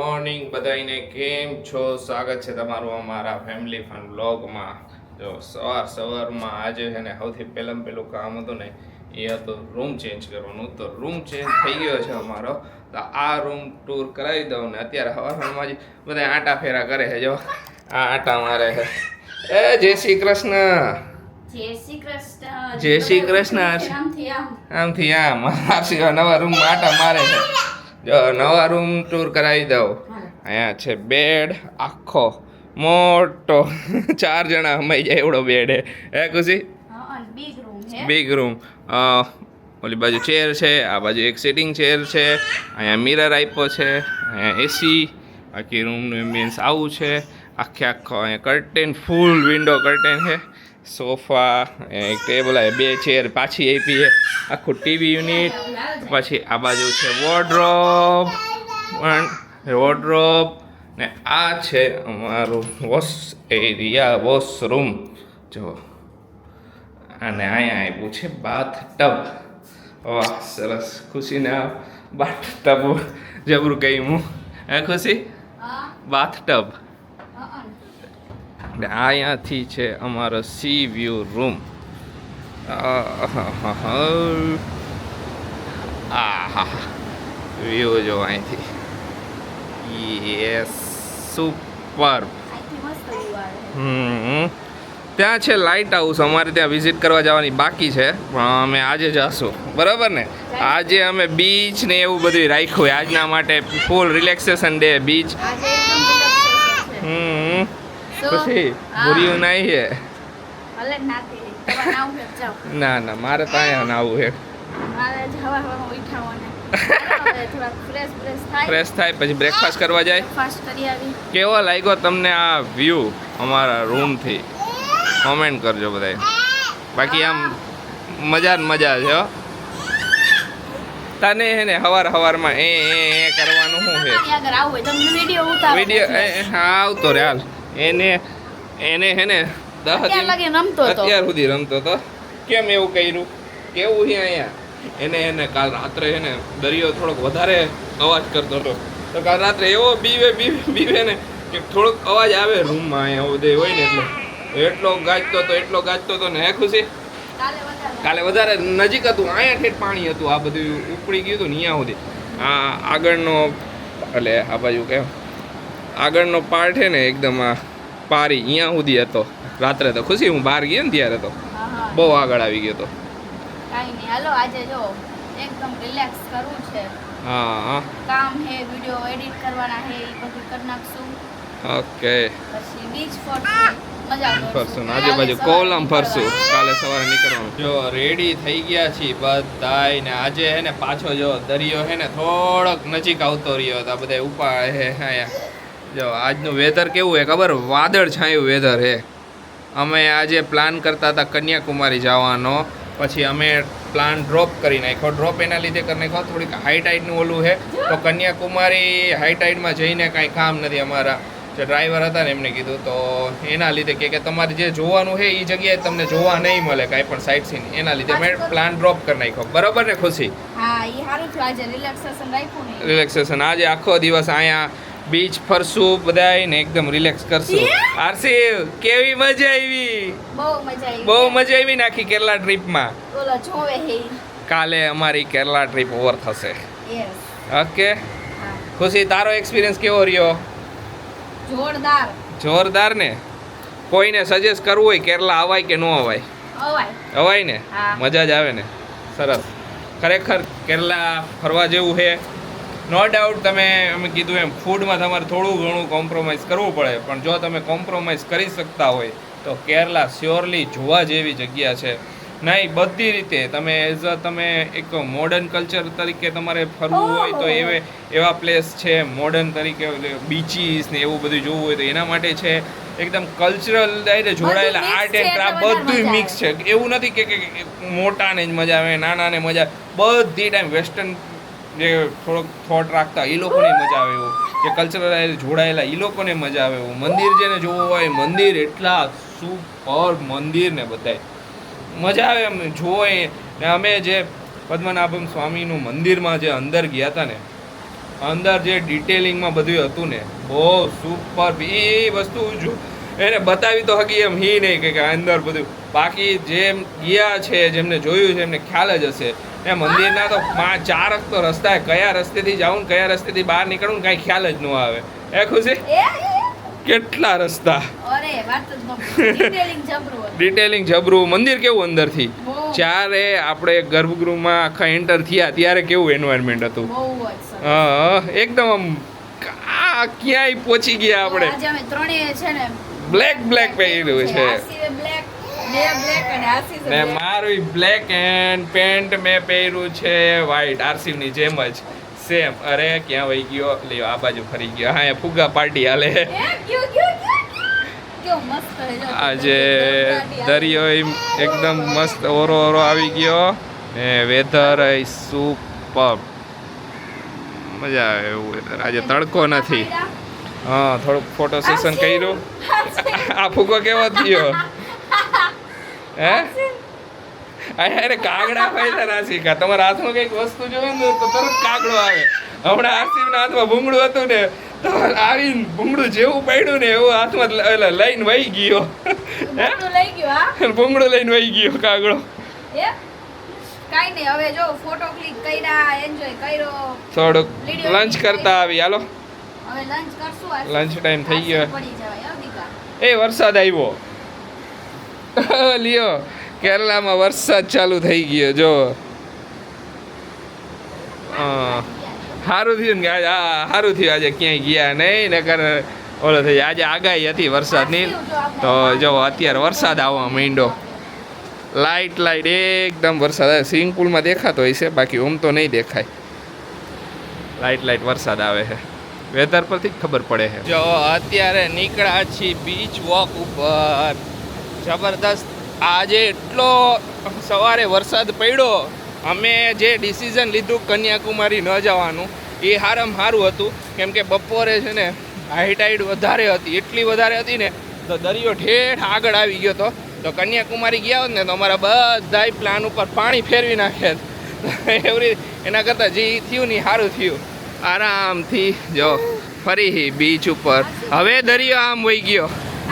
Morning બધાને કેમ છો? સ્વાગત છે તમારું અમારા ફેમિલી ફન વ્લોગમાં. જો સવારમાં આજે છે ને સૌથી પહેલું કામ હતું ને એ હતું રૂમ ચેન્જ કરવાનું. તો રૂમ ચેન્જ થઈ ગયો છે અમારો, તો આ રૂમ ટૂર કરાવી દઉં ને અત્યારે સવારમાં જ બધા આંટા ફેરા કરે છે. જો આ આંટા મારે છે. જય શ્રી કૃષ્ણ. જય શ્રી કૃષ્ણ. આમથી આમ નવા રૂમ આંટા મારે છે. જો નવા રૂમ ટૂર કરાવી દઉં. અહીંયા છે બેડ, આખો મોટો 4 જણા હમાઈ જાય એવડો બેડ હે ખુશી? Big room. ઓલી બાજુ ચેર છે, આ બાજુ એક સિટિંગ ચેર છે, અહીંયા મિરર આપ્યો છે, અહીંયા એસી, બાકી રૂમનું એમ્બિયન્સ આવું છે. આખો અહીંયા કર્ટેન, ફૂલ વિન્ડો કર્ટેન છે, સોફા, એક ટેબલ, 2 ચેર પાછી આપી છે, આખું ટીવી યુનિટ. પછી આ બાજુ છે વોર્ડરોબ ને આ છે અમારું વોશ એરિયા, વોશરૂમ. જો અને અહીંયા આપ્યું છે બાથ ટબ. વાહ સરસ. ખુશીને આ બાથ ટબ જબરું કહી હું હે ખુશી? બાથ ટબ. અહીંયાથી છે અમારો સી વ્યૂ રૂમ. વ્યૂ જો અહીંથી. Yes, super. ત્યાં છે લાઇટ હાઉસ, અમારે ત્યાં વિઝિટ કરવા જવાની બાકી છે, પણ અમે આજે જશું. બરાબર ને? આજે અમે બીચ ને એવું બધું રાખ્યું હોય આજના માટે. ફૂલ રિલેક્સેશન ડે, બીચ. પછી ભૂર્યું નહીં છે. ના ના, મારે તો અહીંયા નાવું છે. ફ્રેશ થાય પછી બ્રેકફાસ્ટ કરવા જાય. કેવો લાગ્યો તમને આ વ્યૂ અમારા રૂમથી? કોમેન્ટ કરજો બધાય. બાકી આમ મજા છે હો. તને હે ને હવારમાં એ કરવાનું શું છે? વિડીયો આવતો રે હાલ. એને હે ને 10 અત્યાર સુધી રમતો હતો. કેમ એવું કર્યું? કેવું છે અહીંયા? એને કાલ રાત્રે છે ને દરિયો થોડોક વધારે અવાજ કરતો હતો, તો કાલ રાત્રે એવો બીવે ને કે થોડોક અવાજ આવે રૂમમાં. અહીંયા બધે હોય ને એટલે એટલો ગાજતો હતો ને. હે ખુશી? કાલે વધારે નજીક હતું. અહીંયા ઠેઠ પાણી હતું, આ બધું ઉપડી ગયું હતું ને અહીંયા સુધી. આ આગળનો એટલે આ બાજુ કેમ આગળનો પાર્ટ છે ને એકદમ આ પારી અહીંયા સુધી હતો રાત્રે. તો ખુશી હું બહાર ગયો ને ત્યારે તો બહુ આગળ આવી ગયો હતો. કાઈ નહીં, હાલો આજે જો એકદમ રિલેક્સ કરવું છે. હા, કામ હે, વિડિયો એડિટ કરવાના હે, એ બધું કરી નાખશું. ઓકે. પછી બીચ ફરશું, આજુબાજુ કોલમ ફરશું. કાલે સવારે નીકળવાનું. જો રેડી થઈ ગયા છીએ બધાય ને. આજે હે ને પાછો જો દરિયો હે ને થોડોક નજીક આવતો રહ્યો તો બધા ઉપાય હે. અહીંયા જો આજનું વેધર કેવું હે ખબર? વાદળ છાયું વેધર હે. અમે આજે પ્લાન કરતા હતા કન્યાકુમારી જવાનો, પછી અમે પ્લાન ડ્રોપ કરી નાખ્યો. ડ્રોપ એના લીધે કરી નાખ્યો, થોડીક હાઈ ટાઈડનું ઓલું છે. તો કન્યાકુમારી હાઈ ટાઈડમાં જઈને કાંઈ કામ નથી. અમારા જે ડ્રાઈવર હતા ને એમને કીધું, તો એના લીધે કે તમારે જે જોવાનું છે એ જગ્યાએ તમને જોવા નહીં મળે કાંઈ પણ સાઇટ સીન. એના લીધે મેં પ્લાન ડ્રોપ કરી નાખ્યો. બરાબર ને ખુશી? હા, એ સારું થયું. આજે રિલેક્સેશન રાખ્યું ને. રિલેક્સેશન આજે આખો દિવસ અહીંયા બીચ ફરશું બધાય ને એકદમ રિલેક્સ કરશું. આરસી કેવી મજા આવી? બહુ મજા આવી નાખી કેરલા ટ્રીપમાં. કાલે અમારી કેરલા ટ્રીપ ઓવર થશે. ઓકે ખુશી, તારો એક્સપિરિયન્સ કેવો રહ્યો? જોરદાર ને? કોઈને સજેસ્ટ કરવું હોય કેરલા અવાય કે ન અવાય? અવાય ને? મજા જ આવે ને? સરસ. ખરેખર કેરલા ફરવા જેવું છે. નો ડાઉટ તમે અમે કીધું એમ ફૂડમાં તમારે થોડું ઘણું કોમ્પ્રોમાઇઝ કરવું પડે, પણ જો તમે કોમ્પ્રોમાઇઝ કરી શકતા હોય તો કેરલા શ્યોરલી જોવા જેવી જગ્યા છે. નહીં, બધી રીતે તમે તમે એક મોડર્ન કલ્ચર તરીકે તમારે ફરવું હોય તો એવા પ્લેસ છે. મોડર્ન તરીકે બીચીસ ને એવું બધું જોવું હોય તો એના માટે છે. એકદમ કલ્ચરલ જોડાયેલા આર્ટ એન્ડ ક્રાફ્ટ બધું મિક્સ છે. એવું નથી કે મોટાને જ મજા આવે, નાનાને મજા. બધી ટાઈમ વેસ્ટર્ન જે થોડોક થોટ રાખતા એ લોકોને મજા આવે એવું, જે કલ્ચરલ જોડાયેલા એ લોકોને મજા આવે એવું. મંદિર જેને જોવું હોય મંદિર, એટલા સુપર મંદિર ને બધાય મજા આવે એમ જોવે. ને અમે જે પદ્મનાભમ સ્વામીનું મંદિરમાં જે અંદર ગયા હતા ને, અંદર જે ડિટેલિંગમાં બધું હતું ને બહુ સુપર. એ વસ્તુ એને બતાવી તો હકી એમ હી નહીં કે અંદર બધું. બાકી જેમ ગયા છે જેમને જોયું છે એમને ખ્યાલ જ હશે. એ મંદિરના તો 4 તો રસ્તા, કયા રસ્તેથી જાઉં ને કયા રસ્તેથી બહાર નીકળું ને કાંઈ ખ્યાલ જ ન આવે. એ ખુશી કેટલા રસ્તા, ડિટેલિંગ જબરું. મંદિર કેવું અંદરથી, જ્યારે આપણે ગર્ભગૃહમાં આખા એન્ટર થયા ત્યારે કેવું એન્વાયરમેન્ટ હતું. હા એકદમ આમ ક્યાંય પહોંચી ગયા આપણે. બ્લેક પહેર્યું છે ને મારું બ્લેક એન્ડ પેન્ટ મેં પહેર્યું છે વ્હાઈટ, આરસીની જેમ જ સેમ. અરે ક્યાં વહી ગયો, લ્યો આ બાજુ ફરી ગયો. હા એ ફુગ્ગા પાર્ટી હાલે. આજે દરિયો એકદમ મસ્ત ઓરો આવી ગયો ને વેધર સુપર, મજા આવે એવું વેધર. આજે તડકો નથી. હા થોડુંક ફોટો સેશન કર્યું. આ ફુગ્ગો કેવો થયો હે? અરે કાગડા ફાયદા રાશિકા, તમારા હાથમાં કઈક વસ્તુ જોવે ને તો તરત કાગડો આવે. હમણાં આરસીના હાથમાં ભૂંગળું હતું ને તો આવીને ભૂંગળું જેવું પડ્યું ને એવું હાથમાં લઈને વહી ગયો. ભૂંગળું લઈને વહી ગયો કાગડો. કાઈ નહીં, હવે જો ફોટો ક્લિક કર્યા, એન્જોય કર્યો, થોડુંક લંચ કરતા આવી. હાલો હવે લંચ કરશું. લંચ ટાઈમ થઈ ગયો. એ વરસાદ આવ્યો. લ્યો કેરલામાં વરસાદ ચાલુ થઈ ગયો. જો સારું થયું ને સારું થયું આજે ક્યાંય ગયા નહીં, નકર ઓલો થઈ આજે આગાહી હતી વરસાદની. તો જો અત્યારે વરસાદ આવવા માંડ્યો. લાઈટ એકદમ વરસાદ આવે. સ્વિમિંગ પુલમાં દેખાતો હોય છે, બાકી ઓમ તો નહીં દેખાય. લાઈટ વરસાદ આવે છે. વેધર પરથી ખબર પડે છે. જો અત્યારે નીકળ્યા છીએ બીચ વોક ઉપર. જબરદસ્ત. આજે એટલો સવારે વરસાદ પડ્યો. અમે જે ડિસિઝન લીધું કન્યાકુમારી ન જવાનું એ સારામાં સારું હતું, કેમ કે બપોરે છે ને હાઈ ટાઈડ વધારે હતી. એટલી વધારે હતી ને તો દરિયો ઠેઠ આગળ આવી ગયો હતો. તો કન્યાકુમારી ગયા હોત ને તો અમારા બધાય પ્લાન ઉપર પાણી ફેરવી નાખે. એવરી એના કરતાં જે થયું ને સારું થયું. આરામથી જો ફરી બીચ ઉપર. હવે દરિયો આમ વહી ગયો.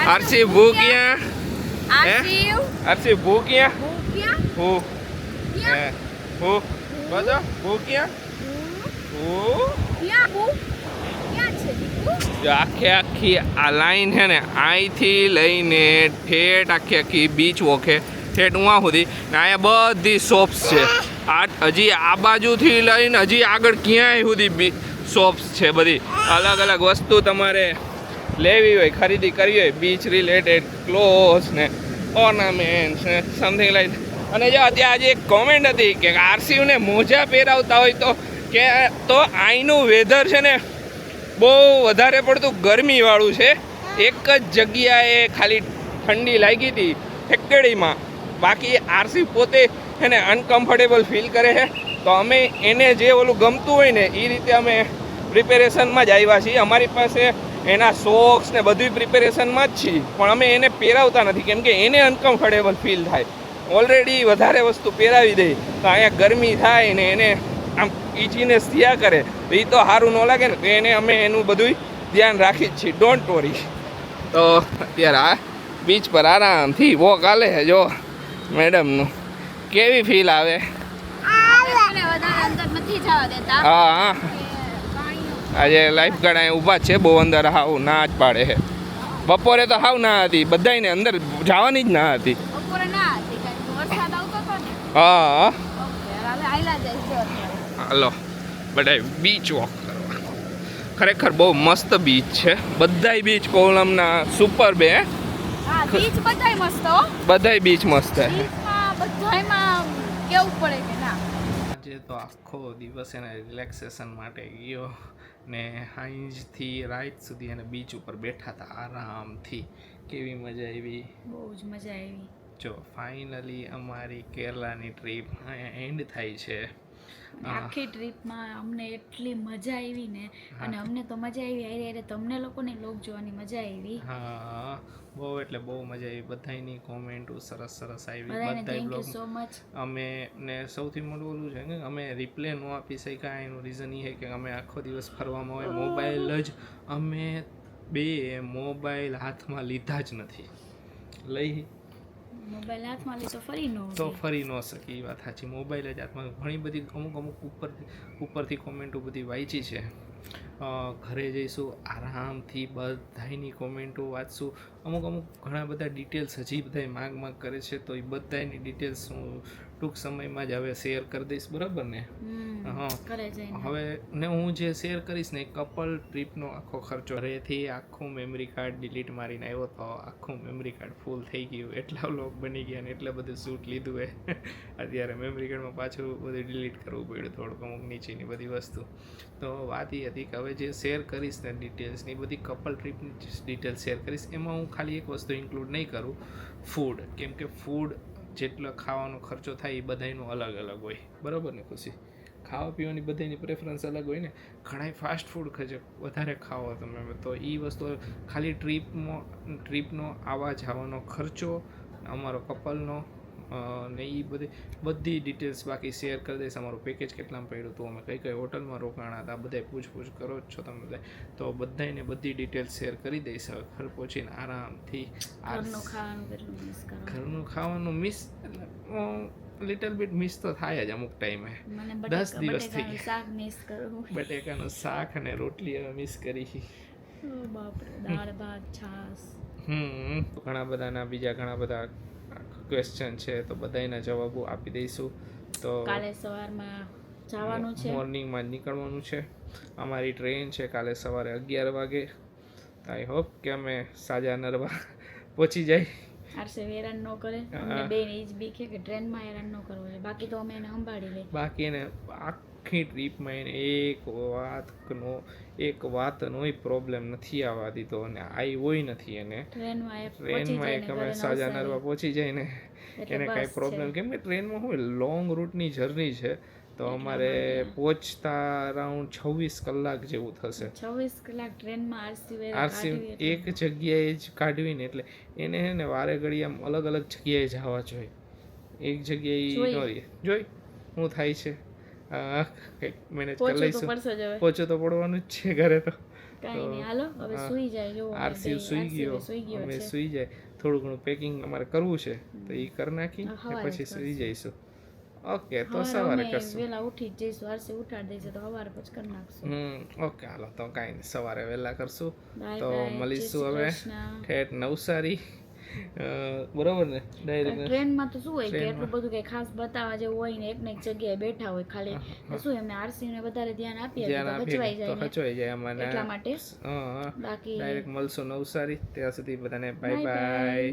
આરસી ભૂક્યા આરસી ભૂક્યા હું બધો ભૂક્યા આખી આ લાઈન છે ને અહીંથી લઈને ઠેઠ આખી બીચ વોકે ઠેઠ ઉવા સુધી ને અહીંયા બધી શોપ્સ છે. હજી આ બાજુથી લઈને હજી આગળ ક્યાંય સુધી શોપ્સ છે. બધી અલગ અલગ વસ્તુ તમારે લેવી હોય, ખરીદી કરવી હોય, બીચ રિલેટેડ ક્લોથ્સ ને ઓર્નામેન્ટ્સ ને સમથિંગ લાઈક. અને જો અત્યારે આજે એક કોમેન્ટ હતી કે આરસીયુને મોજા પહેરાવતા હોય તો અહીંનું વેધર છે ને બહુ વધારે પડતું ગરમીવાળું છે. એક જ જગ્યાએ ખાલી ઠંડી લાગી હતી ઠેકડીમાં, બાકી આરસી પોતે છે ને અનકમ્ફર્ટેબલ ફીલ કરે છે. તો અમે એને જે ઓલું ગમતું હોય ને એ રીતે અમે પ્રિપેરેશનમાં જ આવ્યા છીએ. અમારી પાસે એના સોક્સ ને બધું પ્રિપેરેશનમાં જ છીએ, પણ અમે એને પહેરાવતા નથી કેમ કે એને અનકમ્ફર્ટેબલ ફીલ થાય. ઓલરેડી વધારે વસ્તુ પહેરાવી દે તો અહીંયા ગરમી થાય ને એને આમ ઇચીનેસ થયા કરે તો એ તો સારું ન લાગે ને. તો એને અમે એનું બધું ધ્યાન રાખી જ છીએ. Don't worry. તો અત્યારે આ બીચ પર આરામથી વોક હાલે છે. જો મેડમનું કેવી ફીલ આવે. હા આજે લાઈફ ગાર્ડ અહીંયા ઊભા છે બહુ અંદર. હાવ ના જ પાડે છે. બપોરે તો હાવ ના હતી, બધાને અંદર જવાની જ ના હતી. હા હાલો બધા બીચ વોક કરવા. ખરેખર બહુ મસ્ત બીચ છે. બધાય બીચ કોલમના સુપર બે. બધાય બીચ મસ્ત છે. આજે તો આખો દિવસ એને રિલેક્સેશન માટે ગયો ને સાંજથી રાત સુધી એને બીચ ઉપર બેઠા હતા આરામથી. કેવી મજા આવી. બહુ જ મજા આવી. જો ફાઇનલી અમારી કેરલાની ટ્રીપ અહીંયા એન્ડ થાય છે. આખી ટ્રીપમાં અમને એટલી મજા આવી ને, અને અમને તો મજા આવી, હારે હારે તમને લોકોને લોક જોવાની મજા આવી. હા બહુ એટલે બહુ મજા આવી. બધાની કોમેન્ટો સરસ સરસ આવી. બધાને બધા thank you blog so much. અમે ને સૌથી મોટું ઓલું છે કે અમે રિપ્લે ન આપી શક્યા. એનું રીઝન એ છે કે અમે આખો દિવસ ફરવામાં હોય, મોબાઈલ જ અમે બે મોબાઈલ હાથમાં લીધા જ નથી. લઈ મોબાઈલ હાથમાં લઈ તો ફરી ન શકી. એ વાત સાચી. મોબાઈલ જ હાથમાં. ઘણી બધી અમુક ઉપરથી કોમેન્ટો બધી વાંચી છે. ઘરે જઈશું આરામથી બધાની કોમેન્ટો વાંચશું. અમુક ઘણા બધા ડિટેલ્સ હજી બધા માગ કરે છે, તો એ બધાની ડિટેલ્સ હું ટૂંક સમયમાં જ હવે શેર કરી દઈશ. બરાબર ને? હા, હવે ને હું જે શેર કરીશ ને, કપલ ટ્રીપનો આખો ખર્ચો. ઘરેથી આખું મેમરી કાર્ડ ડિલીટ મારીને આવ્યો તો આખું મેમરી કાર્ડ ફૂલ થઈ ગયું. એટલા વ્લોગ બની ગયા ને એટલા બધું શૂટ લીધું એ. અત્યારે મેમરી કાર્ડમાં પાછું બધું ડિલીટ કરવું પડ્યું, થોડુંક અમુક નીચેની બધી વસ્તુ. તો વાત એ હતી કે હવે જે શેર કરીશ ને ડિટેલ્સની બધી કપલ ટ્રીપની ડિટેલ્સ શેર કરીશ, એમાં હું ખાલી એક વસ્તુ ઇન્ક્લુડ નહીં કરું, ફૂડ. કેમ કે ફૂડ જેટલો ખાવાનો ખર્ચો થાય એ બધાનો અલગ અલગ હોય. બરાબર ને ખુશી? ખાવા પીવાની બધાની પ્રેફરન્સ અલગ હોય ને. ઘણાય ફાસ્ટ ફૂડ વધારે ખાવો તમે, તો એ વસ્તુ ખાલી ટ્રીપનો આવવા જવાનો ખર્ચો, અમારો કપલનો ને એ બધી ડિટેલ્સ બાકી શેર કરી દઈશ. અમારું પેકેજ કેટલામાં પડ્યું હતું, અમે કઈ હોટલમાં રોકાણા હતા, બધા પૂછપૂછ કરો જ છો તમે બધા, તો બધાને બધી ડિટેલ્સ શેર કરી દઈશ. હવે ઘર પહોંચીને આરામથી ઘરનું ખાવાનું મિસ લિટલ બીટ મિસ તો થાય જ અમુક ટાઈમે. 10 દિવસ થઈ ગયા. બટેકાનું શાક અને રોટલી હવે મિસ કરી. દાળ ભાત છાશ. ઘણા બધાના બીજા ઘણા બધા ક્વેશ્ચન છે, તો બધાના જવાબો આપી દઈશું. તો કાલે સવારમાં જવાનું છે, મોર્નિંગમાં જ નીકળવાનું છે. અમારી ટ્રેન છે કાલે સવારે 11 વાગે. આઈ હોપ કે અમે સાજા નરવા પહોંચી જાય. આરસે હેરાન ન કરે. અમને બેન એ જ બીક છે કે ટ્રેનમાં હેરાન ન કરવું છે. બાકી તો અમે એને સંભાળી લઈએ. બાકી એને આખી ટ્રીપમાં એને એક વાતનો પ્રોબ્લેમ નથી આવવા દીધો, અને આવી હોય નથી એને. ટ્રેનમાં એક અમે સાજા નરવા પહોંચી જાય ને એને કાંઈ પ્રોબ્લેમ. કેમ કે ટ્રેનમાં હોય લોંગ રૂટની જર્ની છે, તો અમારે પહોંચતા અરાઉન્ડ 26 કલાક જેવું થશે. 26 કલાક ટ્રેનમાં આરસી એક જગ્યાએ જ કાઢવી ને, એટલે એને હે ને વારે ઘડી આમ અલગ અલગ જગ્યાએ જવા જોઈએ. એક જગ્યાએ જોઈ શું થાય છે. કંઈક મેનેજ કરી લઈશું. પહોંચો તો પડવાનું જ છે ઘરે. તો આરસી સુઈ ગયો, અમે સુઈ જાય. થોડું ઘણું પેકિંગ અમારે કરવું છે, તો એ કરી નાખી પછી સુઈ જઈશું. ઓકે, તો સવારે કરશું. વેલા ઉઠી જ જઈશું. આરસી ઉઠાડી દેશે તો સવારે પછી કરી નાખશું. ઓકે, હાલો તો કાંઈ નહીં, સવારે વહેલા કરશું. તો મળીશું હવે ઠેઠ નવસારી. બરોબર ને? ડાયરેક્ટ ટ્રેનમાં તો શું હોય કે એટલું બધું કઈ ખાસ બતાવવા જેવું હોય ને, એક ને એક જગ્યાએ બેઠા હોય ખાલી. શું એમને આરસી ને વધારે ધ્યાન આપીએ તો ખચવાઈ જાય અમારે. એટલા માટે બાકી ડાયરેક્ટ મળશું નવસારી. ત્યાં સુધી બધાને બાય બાય.